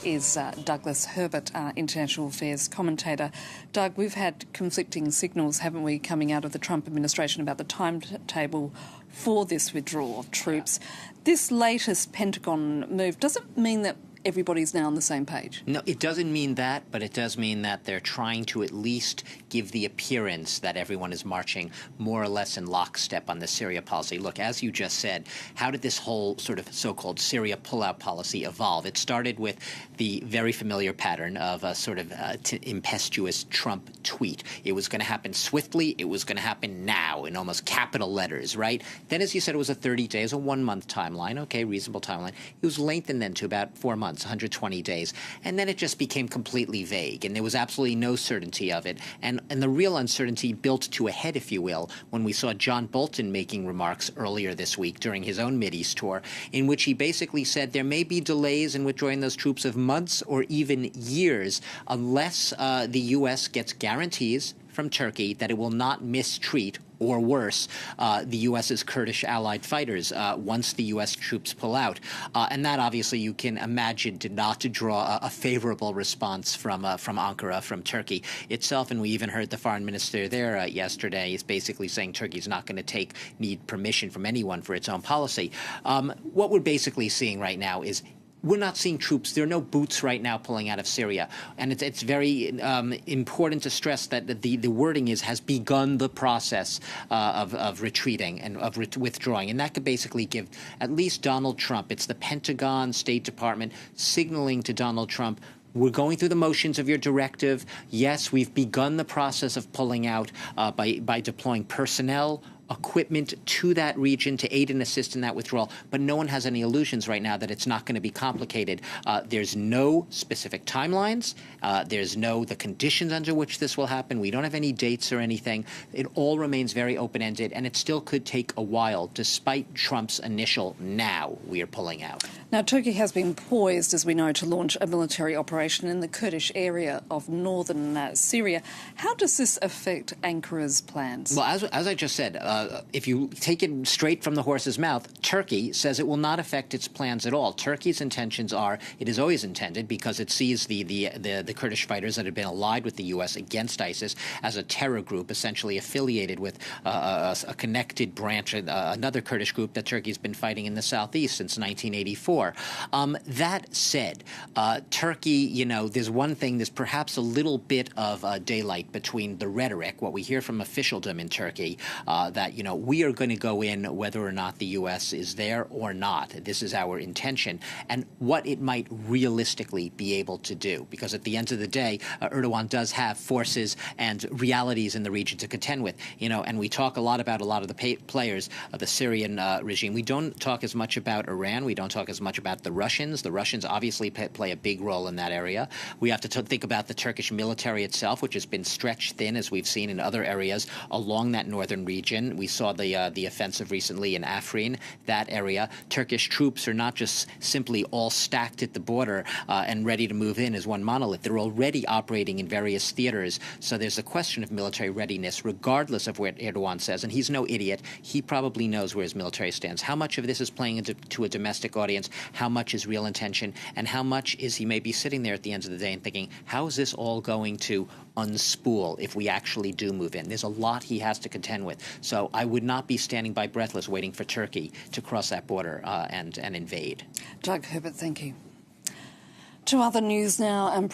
is Douglas Herbert, international affairs commentator. Doug, we've had conflicting signals, haven't we, coming out of the Trump administration about the timetable for this withdrawal of troops. This latest Pentagon move, does it mean that everybody's now on the same page? No, it doesn't mean that, but it does mean that they're trying to at least give the appearance that everyone is marching more or less in lockstep on the Syria policy. Look, as you just said, how did this whole sort of so-called Syria pullout policy evolve? It started with the very familiar pattern of a sort of impetuous Trump tweet. It was going to happen swiftly. It was going to happen now in almost capital letters, right? Then, as you said, it was a 30 days, a 1 month timeline. Okay, reasonable timeline. It was lengthened then to about 4 months. 120 days. And then it just became completely vague, and there was absolutely no certainty of it. And the real uncertainty built to a head, if you will, when we saw John Bolton making remarks earlier this week during his own Mideast tour, in which he basically said there may be delays in withdrawing those troops of months or even years unless the U.S. gets guarantees from Turkey that it will not mistreat or worse, the U.S.'s Kurdish allied fighters once the U.S. troops pull out. And that, obviously, you can imagine did not draw a favorable response from Ankara, from Turkey itself. And we even heard the foreign minister there yesterday is basically saying Turkey's not going to need permission from anyone for its own policy. What we're basically seeing right now is we're not seeing troops. There are no boots right now pulling out of Syria. And it's very important to stress that the wording is has begun the process of retreating and of withdrawing. And that could basically give at least Donald Trump, it's the Pentagon, State Department, signaling to Donald Trump, we're going through the motions of your directive. Yes, we've begun the process of pulling out by deploying personnel, equipment to that region to aid and assist in that withdrawal, but no one has any illusions right now that it's not going to be complicated. There's no specific timelines. There's the conditions under which this will happen. We don't have any dates or anything. It all remains very open-ended, and it still could take a while, despite Trump's initial now we are pulling out. Now, Turkey has been poised, as we know, to launch a military operation in the Kurdish area of northern Syria. How does this affect Ankara's plans? Well, as I just said, if you take it straight from the horse's mouth, Turkey says it will not affect its plans at all. Turkey's intentions are, it is always intended, because it sees the Kurdish fighters that have been allied with the U.S. against ISIS as a terror group, essentially affiliated with a connected branch, another Kurdish group that Turkey's been fighting in the southeast since 1984. That said, Turkey, there's one thing, there's perhaps a little bit of daylight between the rhetoric, what we hear from officialdom in Turkey, that we are going to go in whether or not the U.S. is there or not. This is our intention, and what it might realistically be able to do. Because at the end of the day, Erdogan does have forces and realities in the region to contend with. And we talk a lot about a lot of the players of the Syrian regime. We don't talk as much about Iran. We don't talk as much about the Russians. The Russians obviously play a big role in that area. We have to think about the Turkish military itself, which has been stretched thin, as we've seen in other areas along that northern region. We saw the offensive recently in Afrin, that area. Turkish troops are not just simply all stacked at the border and ready to move in as one monolith. They're already operating in various theaters. So there's a question of military readiness, regardless of what Erdogan says. And he's no idiot. He probably knows where his military stands. How much of this is playing into a domestic audience? How much is real intention? And how much is he maybe sitting there at the end of the day and thinking, how is this all going to unspool if we actually do move in? There's a lot he has to contend with. So I would not be standing by breathless waiting for Turkey to cross that border and invade. Doug Herbert, thank you. To other news now, and